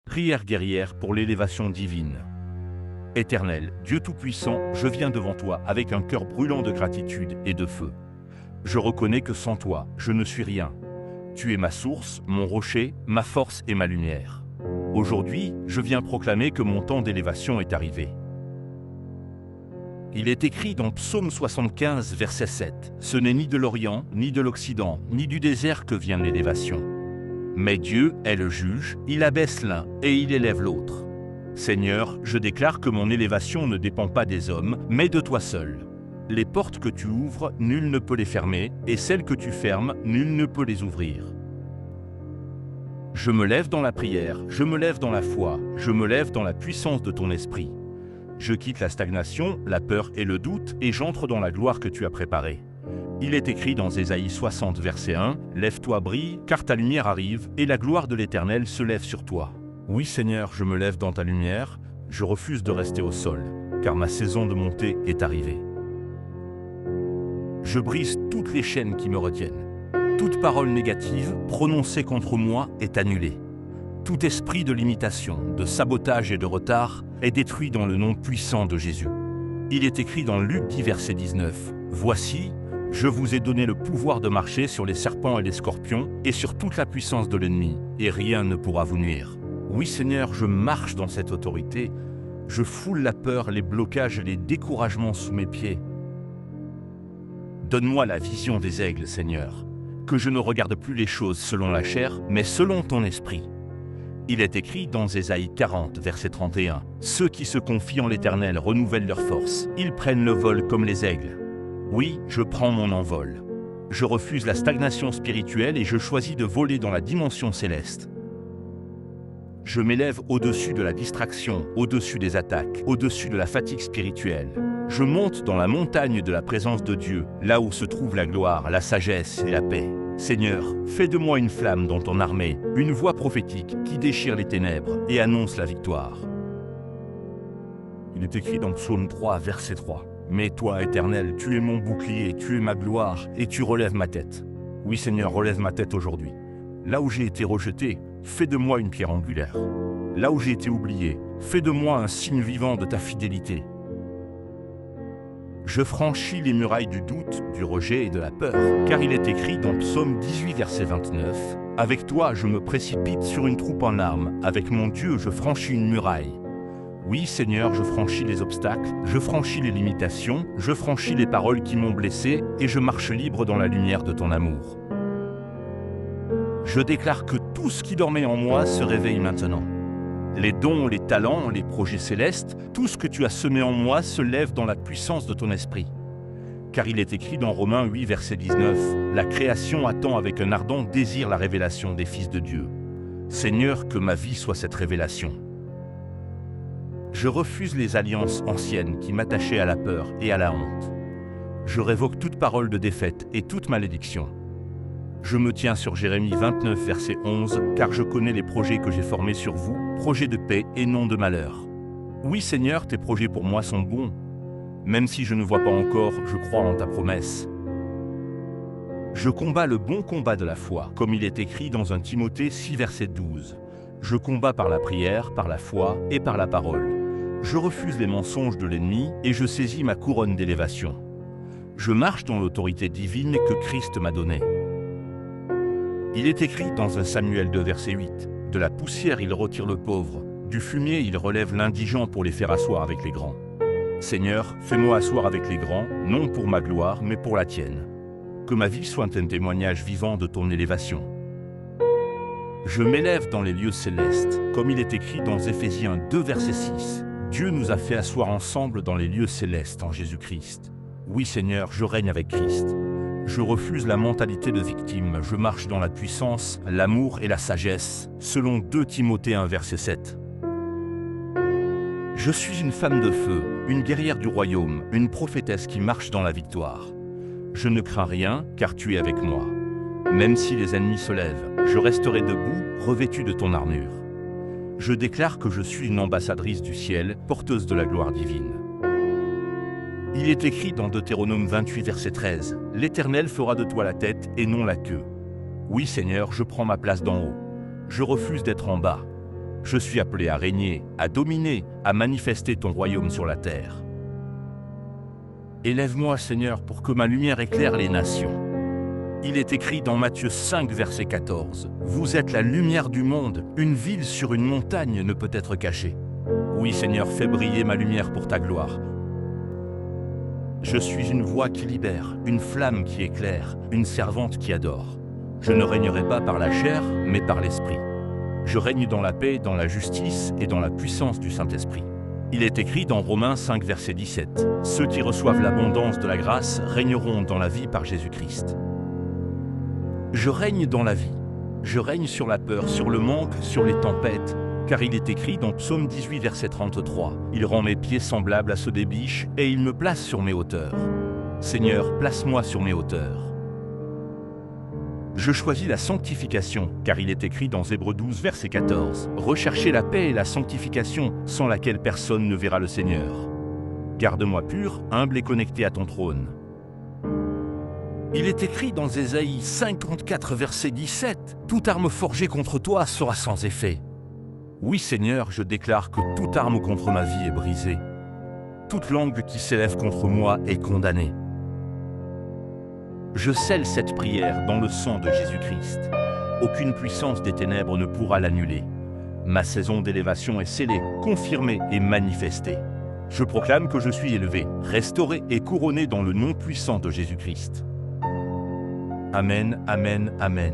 Prière guerrière pour l'élévation divine. Éternel, Dieu Tout-Puissant, je viens devant toi avec un cœur brûlant de gratitude et de feu. Je reconnais que sans toi, je ne suis rien. Tu es ma source, mon rocher, ma force et ma lumière. Aujourd'hui, je viens proclamer que mon temps d'élévation est arrivé. Il est écrit dans Psaume 75, verset 7, « Ce n'est ni de l'Orient, ni de l'Occident, ni du désert que vient l'élévation. Mais Dieu est le juge, il abaisse l'un et il élève l'autre. Seigneur, je déclare que mon élévation ne dépend pas des hommes, mais de toi seul. Les portes que tu ouvres, nul ne peut les fermer, et celles que tu fermes, nul ne peut les ouvrir. Je me lève dans la prière, je me lève dans la foi, je me lève dans la puissance de ton esprit. Je quitte la stagnation, la peur et le doute, et j'entre dans la gloire que tu as préparée. Il est écrit dans Ésaïe 60, verset 1, « Lève-toi, brille, car ta lumière arrive, et la gloire de l'Éternel se lève sur toi. » Oui Seigneur, je me lève dans ta lumière, je refuse de rester au sol, car ma saison de montée est arrivée. Je brise toutes les chaînes qui me retiennent. Toute parole négative prononcée contre moi est annulée. Tout esprit de limitation, de sabotage et de retard est détruit dans le nom puissant de Jésus. Il est écrit dans Luc 10, verset 19, « Voici, je vous ai donné le pouvoir de marcher sur les serpents et les scorpions et sur toute la puissance de l'ennemi, et rien ne pourra vous nuire. » Oui Seigneur, je marche dans cette autorité, je foule la peur, les blocages et les découragements sous mes pieds. Donne-moi la vision des aigles, Seigneur, que je ne regarde plus les choses selon la chair, mais selon ton esprit. Il est écrit dans Ésaïe 40, verset 31, « Ceux qui se confient en l'Éternel renouvellent leur force, ils prennent le vol comme les aigles. » Oui, je prends mon envol. Je refuse la stagnation spirituelle et je choisis de voler dans la dimension céleste. Je m'élève au-dessus de la distraction, au-dessus des attaques, au-dessus de la fatigue spirituelle. Je monte dans la montagne de la présence de Dieu, là où se trouve la gloire, la sagesse et la paix. Seigneur, fais de moi une flamme dans ton armée, une voix prophétique qui déchire les ténèbres et annonce la victoire. Il est écrit dans Psaume 3, verset 3. « Mais toi, Éternel, tu es mon bouclier, tu es ma gloire, et tu relèves ma tête. » Oui Seigneur, relève ma tête aujourd'hui. Là où j'ai été rejeté, fais de moi une pierre angulaire. Là où j'ai été oublié, fais de moi un signe vivant de ta fidélité. Je franchis les murailles du doute, du rejet et de la peur, car il est écrit dans Psaume 18, verset 29, « Avec toi, je me précipite sur une troupe en armes, avec mon Dieu, je franchis une muraille. » Oui, Seigneur, je franchis les obstacles, je franchis les limitations, je franchis les paroles qui m'ont blessé, et je marche libre dans la lumière de ton amour. Je déclare que tout ce qui dormait en moi se réveille maintenant. Les dons, les talents, les projets célestes, tout ce que tu as semé en moi se lève dans la puissance de ton esprit. Car il est écrit dans Romains 8, verset 19, « La création attend avec un ardent désir la révélation des fils de Dieu. Seigneur, que ma vie soit cette révélation. » Je refuse les alliances anciennes qui m'attachaient à la peur et à la honte. Je révoque toute parole de défaite et toute malédiction. Je me tiens sur Jérémie 29, verset 11, « Car je connais les projets que j'ai formés sur vous, projets de paix et non de malheur. » Oui Seigneur, tes projets pour moi sont bons. Même si je ne vois pas encore, je crois en ta promesse. Je combats le bon combat de la foi, comme il est écrit dans 1 Timothée 6, verset 12. Je combats par la prière, par la foi et par la parole. Je refuse les mensonges de l'ennemi et je saisis ma couronne d'élévation. Je marche dans l'autorité divine que Christ m'a donnée. Il est écrit dans 1 Samuel 2, verset 8, « De la poussière il retire le pauvre, du fumier il relève l'indigent pour les faire asseoir avec les grands. Seigneur, fais-moi asseoir avec les grands, non pour ma gloire, mais pour la tienne. Que ma vie soit un témoignage vivant de ton élévation. Je m'élève dans les lieux célestes, comme il est écrit dans Éphésiens 2, verset 6. Dieu nous a fait asseoir ensemble dans les lieux célestes en Jésus-Christ. Oui Seigneur, je règne avec Christ. Je refuse la mentalité de victime, je marche dans la puissance, l'amour et la sagesse, selon 2 Timothée 1, verset 7. Je suis une femme de feu, une guerrière du royaume, une prophétesse qui marche dans la victoire. Je ne crains rien, car tu es avec moi. Même si les ennemis se lèvent, je resterai debout, revêtu de ton armure. Je déclare que je suis une ambassadrice du ciel, porteuse de la gloire divine. Il est écrit dans Deutéronome 28, verset 13, « L'Éternel fera de toi la tête et non la queue. » Oui Seigneur, je prends ma place d'en haut. Je refuse d'être en bas. Je suis appelé à régner, à dominer, à manifester ton royaume sur la terre. Élève-moi, Seigneur, pour que ma lumière éclaire les nations. Il est écrit dans Matthieu 5, verset 14, « Vous êtes la lumière du monde, une ville sur une montagne ne peut être cachée. » Oui, Seigneur, fais briller ma lumière pour ta gloire. Je suis une voix qui libère, une flamme qui éclaire, une servante qui adore. Je ne régnerai pas par la chair, mais par l'Esprit. Je règne dans la paix, dans la justice et dans la puissance du Saint-Esprit. Il est écrit dans Romains 5, verset 17, « Ceux qui reçoivent l'abondance de la grâce régneront dans la vie par Jésus-Christ. » Je règne dans la vie. Je règne sur la peur, sur le manque, sur les tempêtes, car il est écrit dans Psaume 18, verset 33, « Il rend mes pieds semblables à ceux des biches, et il me place sur mes hauteurs. Seigneur, place-moi sur mes hauteurs. » Je choisis la sanctification, car il est écrit dans Hébreux 12, verset 14, « Recherchez la paix et la sanctification, sans laquelle personne ne verra le Seigneur. Garde-moi pur, humble et connecté à ton trône. » Il est écrit dans Ésaïe 54, verset 17, « Toute arme forgée contre toi sera sans effet. » Oui, Seigneur, je déclare que toute arme contre ma vie est brisée. Toute langue qui s'élève contre moi est condamnée. Je scelle cette prière dans le sang de Jésus-Christ. Aucune puissance des ténèbres ne pourra l'annuler. Ma saison d'élévation est scellée, confirmée et manifestée. Je proclame que je suis élevé, restauré et couronné dans le nom puissant de Jésus-Christ. Amen, amen, amen.